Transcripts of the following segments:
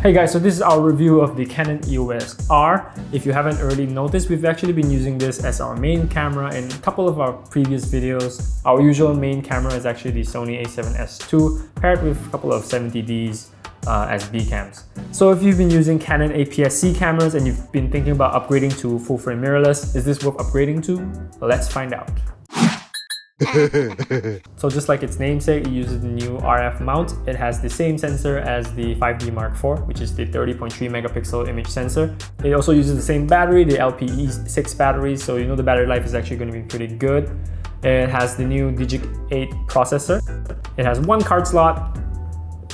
Hey guys, so this is our review of the Canon EOS R. If you haven't already noticed, we've actually been using this as our main camera in a couple of our previous videos. Our usual main camera is actually the Sony a7S II paired with a couple of 70Ds as B cams. So if you've been using Canon APS-C cameras and you've been thinking about upgrading to full frame mirrorless, is this worth upgrading to? Let's find out. So just like its namesake, it uses the new RF mount. It has the same sensor as the 5D Mark IV, which is the 30.3 megapixel image sensor. It also uses the same battery, the LPE6 battery, so you know the battery life is actually going to be pretty good. It has the new Digic 8 processor. It has one card slot.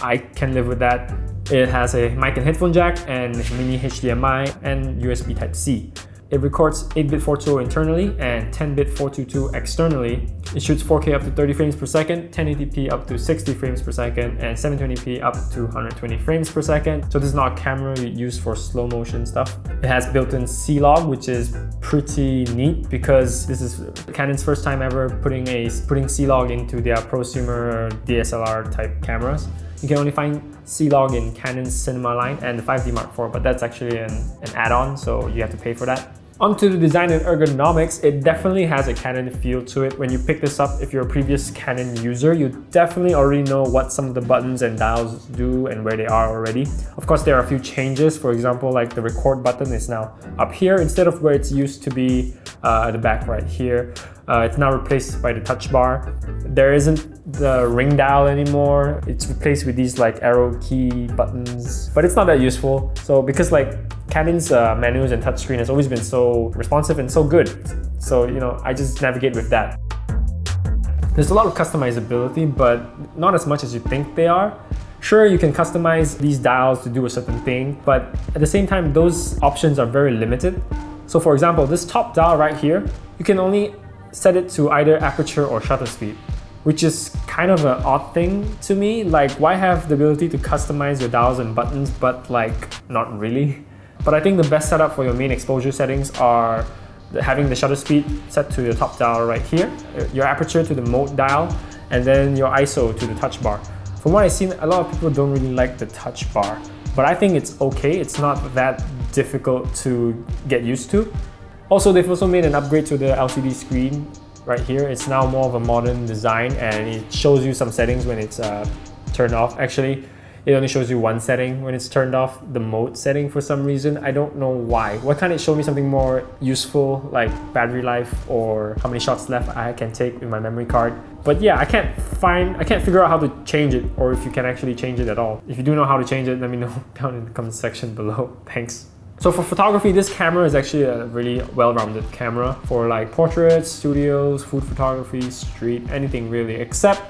I can live with that. It has a mic and headphone jack and mini HDMI and USB Type-C. It records 8-bit 420 internally and 10-bit 422 externally. It shoots 4K up to 30 frames per second, 1080p up to 60 frames per second, and 720p up to 120 frames per second. So this is not a camera you use for slow motion stuff. It has built-in CLog, which is pretty neat because this is Canon's first time ever putting CLog into their prosumer DSLR type cameras. You can only find CLog in Canon's cinema line and the 5D Mark IV, but that's actually an add-on, so you have to pay for that. Onto the design and ergonomics, it definitely has a Canon feel to it. When you pick this up, if you're a previous Canon user, you definitely already know what some of the buttons and dials do and where they are already. Of course, there are a few changes. For example, like the record button is now up here instead of where it's used to be at the back right here. It's now replaced by the touch bar. There isn't the ring dial anymore. It's replaced with these like arrow key buttons, but it's not that useful. So because like Canon's menus and touchscreen has always been so responsive and so good. So, you know, I just navigate with that. There's a lot of customizability, but not as much as you think they are. Sure, you can customize these dials to do a certain thing, but at the same time, those options are very limited. So for example, this top dial right here, you can only set it to either aperture or shutter speed, which is kind of an odd thing to me. Like, why have the ability to customize your dials and buttons, but like, not really? But I think the best setup for your main exposure settings are having the shutter speed set to your top dial right here, your aperture to the mode dial, and then your ISO to the touch bar. From what I've seen, a lot of people don't really like the touch bar, but I think it's okay. It's not that difficult to get used to. Also, they've also made an upgrade to the LCD screen right here. It's now more of a modern design and it shows you some settings when it's turned off. Actually, it only shows you one setting when it's turned off, the mode setting for some reason. I don't know why. Why can't it show me something more useful like battery life or how many shots left I can take with my memory card? But yeah, I can't figure out how to change it, or if you can actually change it at all. If you do know how to change it, let me know down in the comment section below. Thanks. So for photography, this camera is actually a really well-rounded camera for like portraits, studios, food photography, street, anything really, except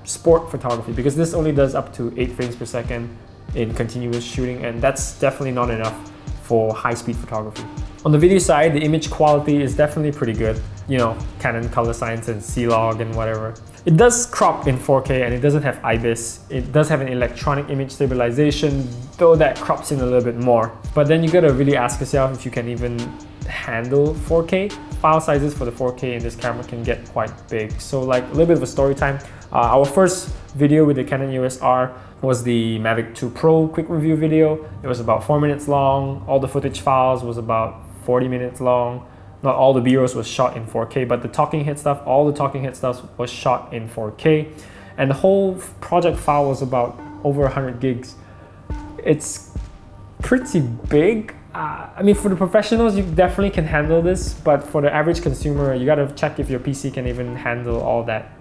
sport photography, because this only does up to 8 frames per second in continuous shooting, and that's definitely not enough for high-speed photography. On the video side, the image quality is definitely pretty good. You know, Canon color science and CLog and whatever. It does crop in 4K and it doesn't have IBIS. It does have an electronic image stabilization, though that crops in a little bit more. But then you gotta really ask yourself if you can even handle 4K. File sizes for the 4K in this camera can get quite big. So like a little bit of a story time. Our first video with the Canon EOS R was the Mavic 2 Pro quick review video. It was about 4 minutes long. All the footage files was about 40 minutes long. Not all the B-rolls was shot in 4K, but the talking head stuff, all the talking head stuff was shot in 4K. And the whole project file was about over 100 gigs. It's pretty big. I mean, for the professionals, you definitely can handle this, but for the average consumer, you gotta check if your PC can even handle all that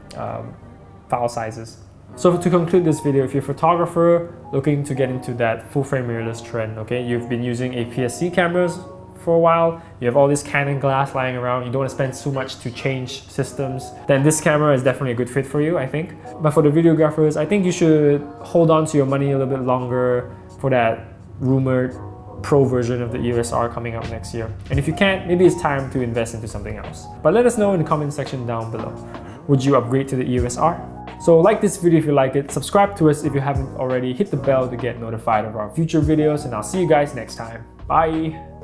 file sizes. So to conclude this video, if you're a photographer looking to get into that full frame mirrorless trend, okay, you've been using APS-C cameras for a while, you have all this Canon glass lying around, you don't want to spend too much to change systems, then this camera is definitely a good fit for you, I think. But for the videographers, I think you should hold on to your money a little bit longer for that rumored Pro version of the EOS R coming out next year. And if you can't, maybe it's time to invest into something else. But let us know in the comment section down below. Would you upgrade to the EOS R? So like this video if you like it, subscribe to us if you haven't already, hit the bell to get notified of our future videos, and I'll see you guys next time. Bye!